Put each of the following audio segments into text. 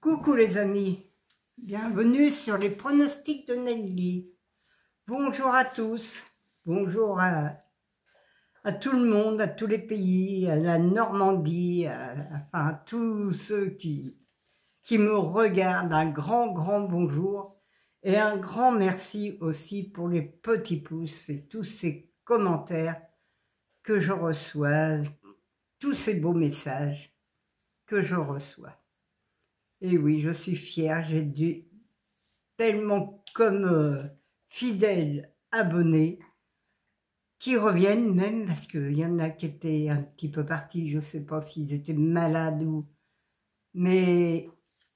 Coucou les amis, bienvenue sur les pronostics de Nelly. Bonjour à tous, bonjour à tout le monde, à tous les pays, à la Normandie, enfin à tous ceux qui me regardent, un grand bonjour et un grand merci aussi pour les petits pouces et tous ces commentaires que je reçois, tous ces beaux messages que je reçois. Et oui, je suis fière, j'ai tellement comme fidèles abonnés qui reviennent même, parce qu'il y en a qui étaient un petit peu partis, je ne sais pas s'ils étaient malades ou... Mais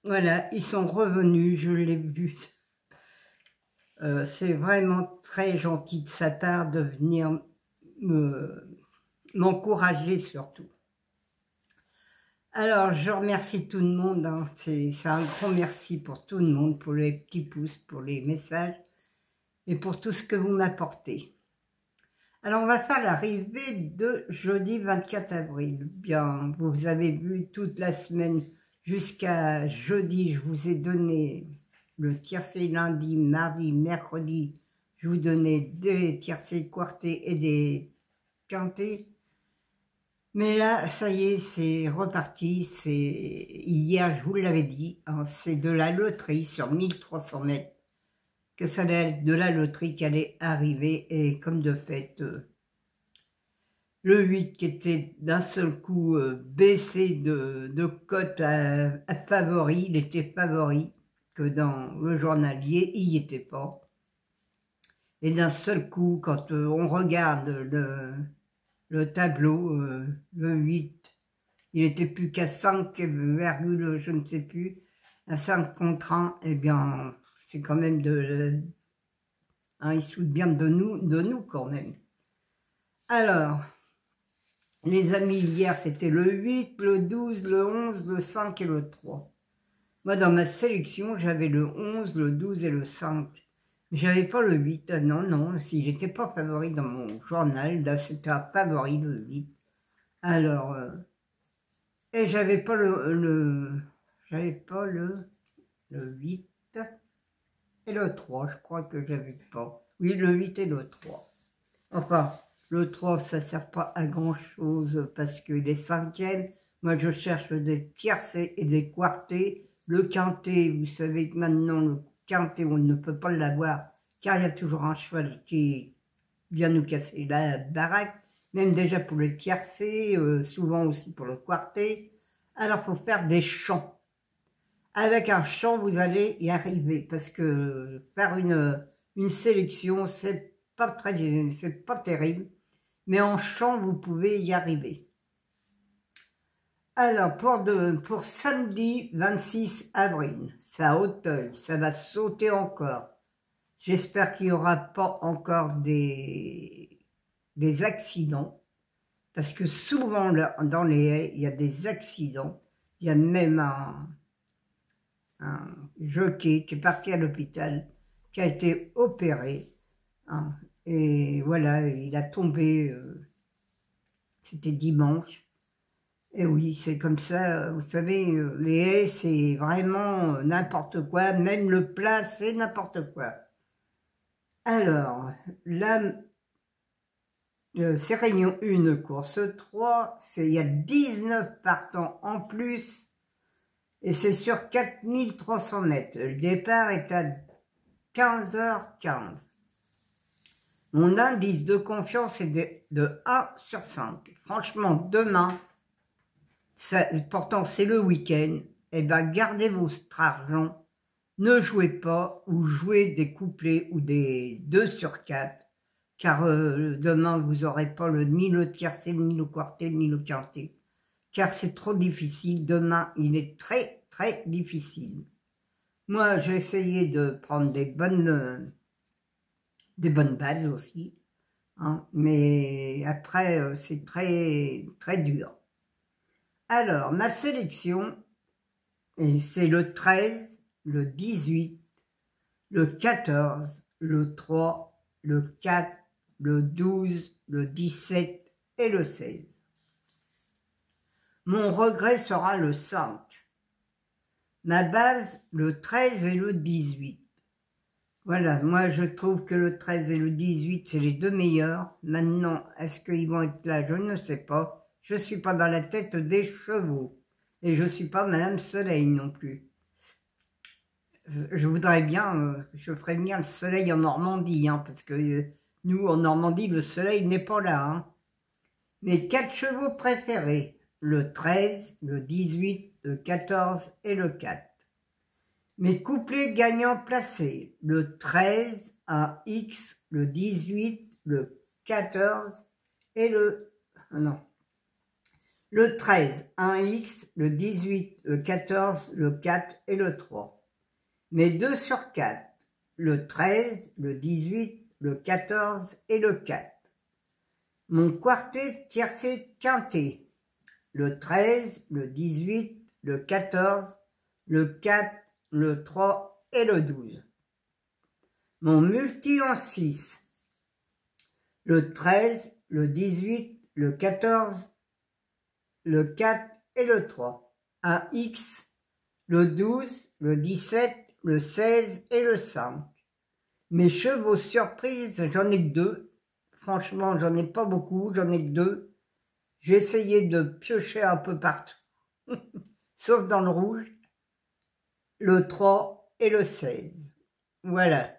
voilà, ils sont revenus, je l'ai vu. C'est vraiment très gentil de sa part de venir m'encourager surtout. Alors, je remercie tout le monde, hein. C'est un grand merci pour tout le monde, pour les petits pouces, pour les messages et pour tout ce que vous m'apportez. Alors, on va faire l'arrivée de jeudi 24 avril. Bien, vous avez vu toute la semaine jusqu'à jeudi, je vous ai donné le tiercé lundi, mardi, mercredi. Je vous donnais des tiercés quartés et des quintés. Mais là, ça y est, c'est reparti. C'est hier, je vous l'avais dit, hein, c'est de la loterie sur 1300 mètres. Que ça allait être de la loterie qui allait arriver. Et comme de fait, le 8 qui était d'un seul coup baissé de cote à favori, il était favori, que dans le journalier, il n'y était pas. Et d'un seul coup, quand on regarde le tableau, le 8, il était plus qu'à 5, je ne sais plus, à 5 contre 1, eh bien, c'est quand même hein, il se fout bien de nous quand même. Alors, les amis, hier, c'était le 8, le 12, le 11, le 5 et le 3. Moi, dans ma sélection, j'avais le 11, le 12 et le 5. J'avais pas le 8, non, s'il n'était pas favori dans mon journal, là c'était un favori le 8. Alors, et j'avais pas le 8 et le 3, je crois que j'avais pas. Oui, le 8 et le 3. Enfin, le 3, ça sert pas à grand chose parce qu'il est cinquième. Moi, je cherche des tiercés et des quartés. Le quintet, vous savez que maintenant, le quintet, on ne peut pas l'avoir car il y a toujours un cheval qui vient nous casser la baraque. Même déjà pour le tiercé, souvent aussi pour le quartet. Alors, il faut faire des chants. Avec un chant, vous allez y arriver parce que faire une sélection, c'est pas terrible. Mais en chant, vous pouvez y arriver. Alors, pour samedi 26 avril, c'est à Auteuil, ça va sauter encore. J'espère qu'il n'y aura pas encore des accidents, parce que souvent dans les haies, il y a des accidents. Il y a même un jockey qui est parti à l'hôpital, qui a été opéré, hein, et voilà, il a tombé, c'était dimanche. Et oui, c'est comme ça, vous savez, les haies, c'est vraiment n'importe quoi, même le plat, c'est n'importe quoi. Alors, là, c'est Réunion 1, course 3, il y a 19 partants en plus, et c'est sur 4300 mètres. Le départ est à 15h15. Mon indice de confiance est de 1 sur 5. Franchement, demain, pourtant c'est le week-end, et bien gardez votre argent, ne jouez pas ou jouez des couplets ou des 2 sur 4, car demain vous n'aurez pas ni le tiercé, ni le quarté, ni le quinté, car c'est trop difficile. Demain, il est très difficile. Moi, j'ai essayé de prendre des bonnes bases aussi, hein, mais après, c'est très dur. Alors, ma sélection, c'est le 13, le 18, le 14, le 3, le 4, le 12, le 17 et le 16. Mon regret sera le 5. Ma base, le 13 et le 18. Voilà, moi je trouve que le 13 et le 18, c'est les deux meilleurs. Maintenant, est-ce qu'ils vont être là? Je ne sais pas. Je ne suis pas dans la tête des chevaux. Et je ne suis pas Madame Soleil non plus. Je voudrais bien, je ferais bien le soleil en Normandie, hein, parce que nous, en Normandie, le soleil n'est pas là. Hein. Mes 4 chevaux préférés, le 13, le 18, le 14 et le 4. Mes couplets gagnants placés, le 13, un X, le 18, le 14 et le... non. Le 13, un X, le 18, le 14, le 4 et le 3. Mes 2 sur 4, le 13, le 18, le 14 et le 4. Mon quartet tiercé quintet, le 13, le 18, le 14, le 4, le 3 et le 12. Mon multi en 6, le 13, le 18, le 14, le 4 et le 3. Un X, le 12, le 17, le 16 et le 5. Mes chevaux surprises, j'en ai que 2. Franchement, j'en ai pas beaucoup, j'en ai que 2. J'ai essayé de piocher un peu partout, sauf dans le rouge, le 3 et le 16. Voilà,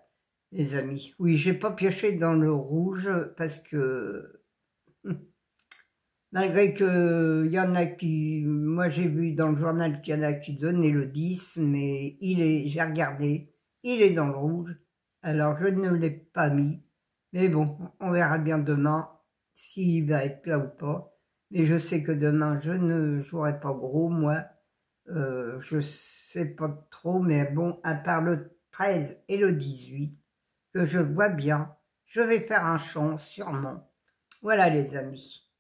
les amis. Oui, j'ai pas pioché dans le rouge parce que, malgré que y en a qui, moi j'ai vu dans le journal qu'il y en a qui donnaient le 10, mais j'ai regardé, il est dans le rouge. Alors je ne l'ai pas mis. Mais bon, on verra bien demain s'il va être là ou pas. Mais je sais que demain, je ne jouerai pas gros, moi. Je sais pas trop, mais bon, à part le 13 et le 18, que je vois bien, je vais faire un chant sûrement. Voilà les amis.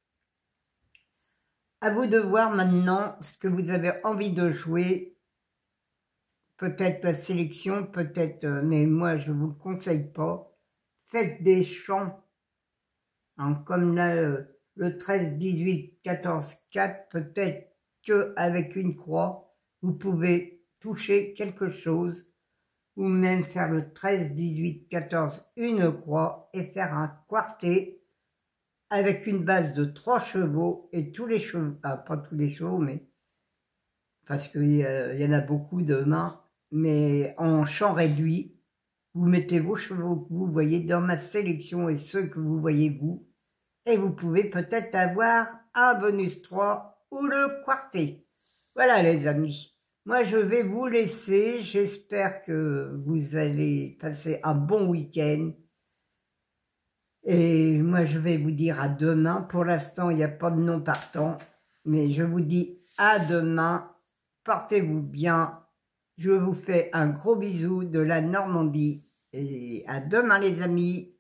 À vous de voir maintenant ce que vous avez envie de jouer. Peut-être la sélection, peut-être, mais moi je vous le conseille pas. Faites des chants, hein, comme là, le 13, 18, 14, 4, peut-être qu'avec une croix, vous pouvez toucher quelque chose, ou même faire le 13, 18, 14, une croix, et faire un quartet avec une base de 3 chevaux, et tous les chevaux, ah, pas tous les chevaux, mais parce qu'il y en a beaucoup de mains, mais en chant réduit, vous mettez vos chevaux que vous voyez dans ma sélection et ceux que vous voyez vous, et vous pouvez peut-être avoir un bonus 3 ou le quartet. Voilà les amis, moi je vais vous laisser, j'espère que vous allez passer un bon week-end, et moi je vais vous dire à demain. Pour l'instant il n'y a pas de nom partant, mais je vous dis à demain, portez-vous bien. Je vous fais un gros bisou de la Normandie et à demain les amis.